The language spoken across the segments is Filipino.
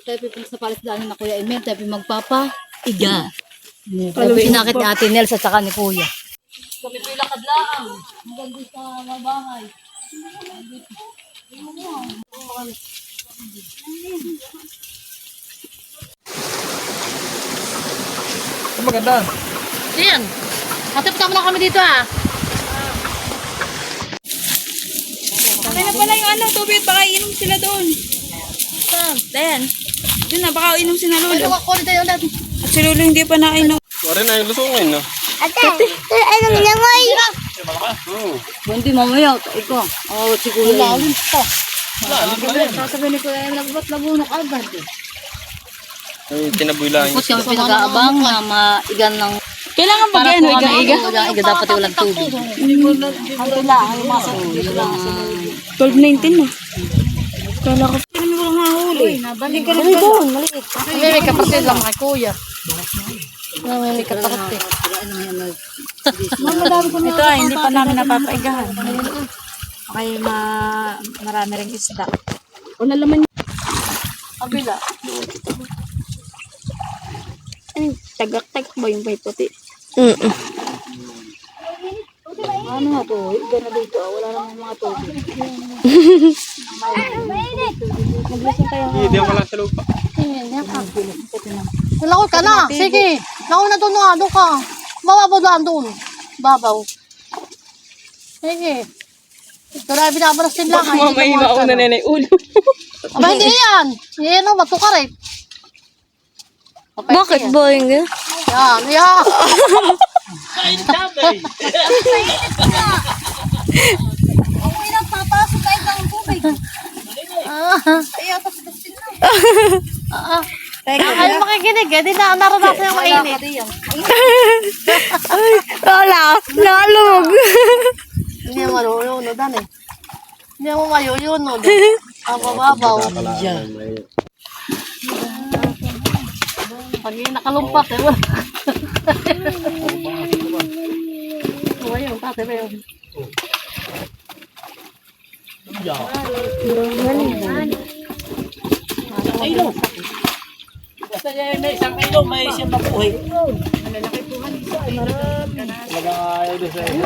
tayo pipunta sa palisdaan na Kuya Emel, tayo magpapa-iga. Tayo inakit ni Ate Nels at saka ni Kuya. Kami po ilakad lang. Maganda sa mga bahay. Maganda. Yan. Matapos na kami dito ah. Kaya na pala yung tubig, baka inom sila doon. Then, doon na, baka inom sila Ano Lolo. ako dito yung dati? At si Lolo hindi pa nainom. Wala na yung lusungin, no? Ate, ano nilangoy? Hindi mamaya. Ikaw. Oh, si Kuya Emel. Lalim pa. Lalim pa yan. Sasabihin ni Kuya Emel, ba't nabunok agad eh? Ay, tinaboy lang. Tapos kami pinag-aabang na maigan ng... Kailangan ba yan? Iga-iga? Iga dapat walang tubig. Ano lang, ay masa. 12:19 na. Kala ko pa naman walang hahuli. Balik ka rin doon, maliit. May kapatid lang kay Kuya. May kapatid. Ito ay, hindi pa namin napapaigahan. Okay, marami ring isda. Wala laman yung Kabila. tagak-tagak ba yung may puti? Ano nga to? Iga na dito. Wala namang mga tubig. Hindi ako lang sa lupa. Nalakot ka na. Sige. Nauna doon nga. Doon ka. Mababaw lang doon. Babaw. Sige. Ito na binabalas din lang. Mamay mauna na yung ulo. Aba, hindi yan. Yan o, matukarit. Bakit ba yung gano'n? Yan, yan. Umuwi lang, papasok tayo ng tubig. Ay, makikinig eh. Di na naranasan yung mainit. Ay, wala. Nalog. Hindi mo maluyunod, eh. Hindi mo maluyunod. Ang bababaw. Pag yung nakalumpat, eh. Ayun, tate ba yun? Basta may isang kilo, may siyang mabuhay.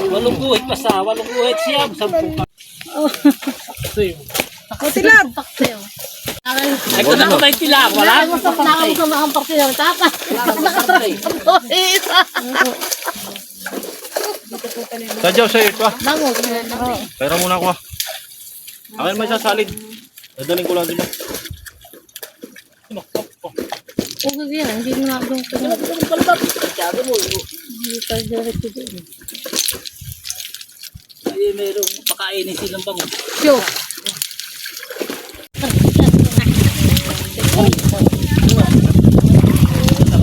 Walong guhit pa sa, walong guhit siya, 10 pa. Tilab! Ay, kung ako may tila, wala. Nakakam sa mga parte ng tata. Sadyaw sa'yo ito ah. Langog. Pera muna ako ah. Akin may sasalid. Dadaling ko lang din ah. Huwag yan, hindi mo na doon ka na. Hindi ka direct doon. Ay, mayroong pakainin silang bango. Yo.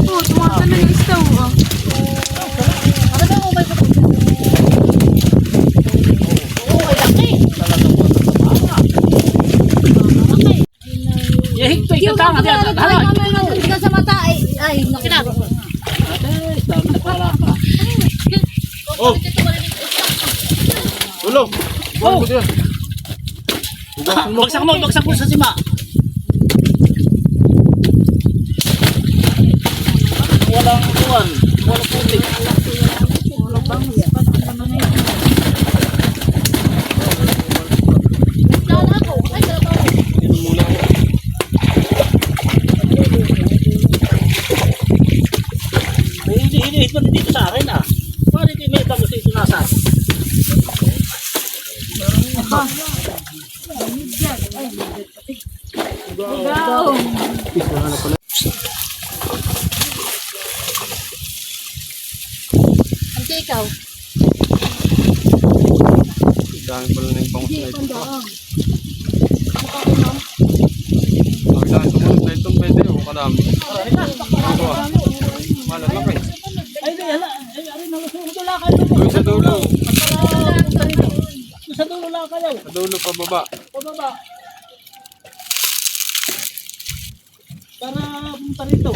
Oh, tumata na yung isda. Ano ba mo may pagkakas? Oo, ay laki. Yahigtoy ka tanga diyan. Halay. Hindi ka sa mata. Ay, nakinag. Ay, dami na pala pa. Oh! Tulong! Oh! Tulong! Bagsak mo sa sima. Walang kuwan, walang putik. Walang bangus. Pati naman na yun. Yun muna ako. May hinihit mo dito sa akin ah. Paano hindi may bangus dito nasa? Ang ikaw. Dami pala na yung bangus na ito. Dami tumunod na itong pwede o kadami. Ano ah? Malalaki. Ay, hala. Ay, ari na gusto lang kayo. Doon sa dulo. Sa dulo lang kayo. Sa dulo pababa. Pababa. Para punta rito.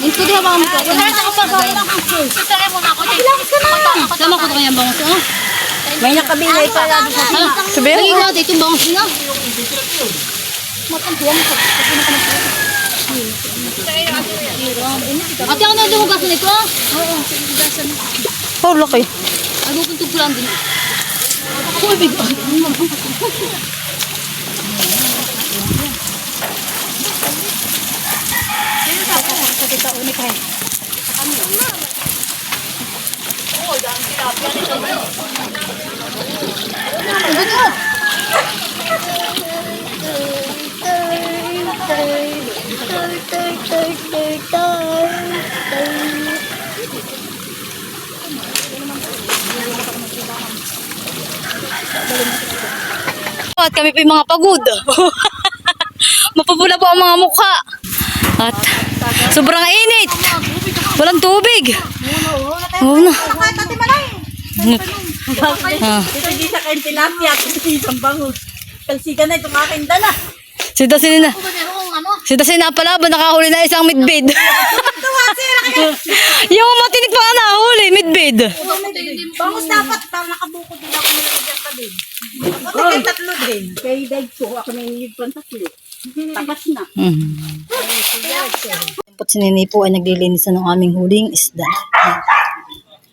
Ito di ba mo ko? Sama ko kaya bangus ah. May nakabingay pa lang sa Sabi mo natin itong bangus na. Ate ako na dumugasan nito ah. Oo, dumugasan. Oh, laki. Ay, pupuntog ko lang din. Uy, big. At kami pa yung mga pagod. Mapapula po ang mga mukha. At sobrang init. Walang tubig. Oo na. Ah. Ito di sa kain tilapia, ito isang bangus. Kalsika na itong aking dala. Si Dasin na. Si Dasin na pala ba nakahuli na isang midbid. Yung matinik pa nga nahuli, midbid. Bangus dapat, para nakabukod din ako nilagyan ka din. Ako tigil tatlo din. Kay Dad ko, ako nangyayid pa tatlo. Takas na. At si Nini po ay naglilinis na ng aming huling isda.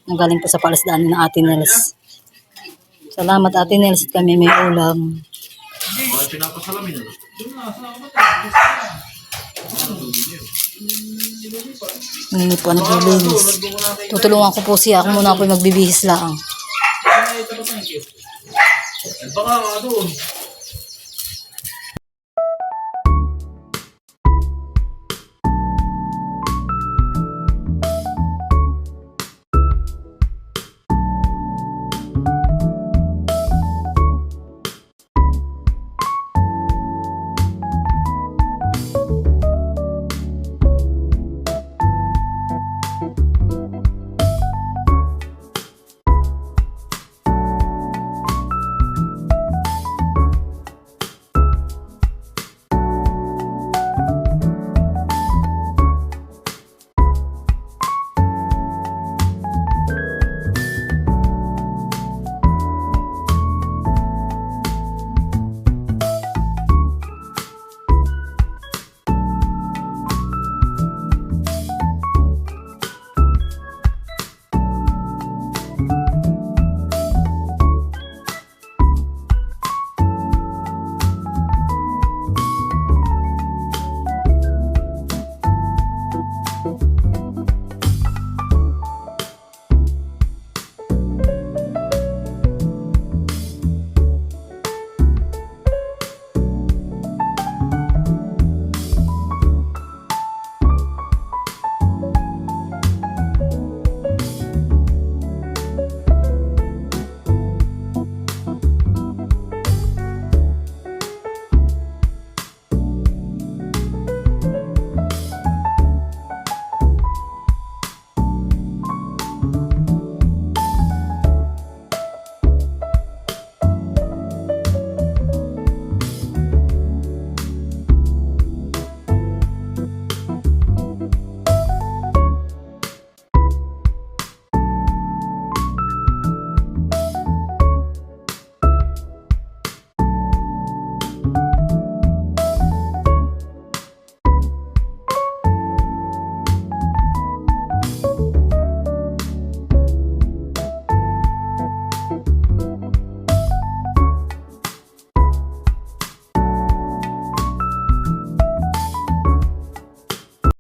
Nanggaling po sa palasdaan ng Ate Nels. Salamat Ate Nels at kami may ulam. Nini po naglilinis. Tutulungan ko po siya. Ako muna po magbibihis lang. Baka nga doon.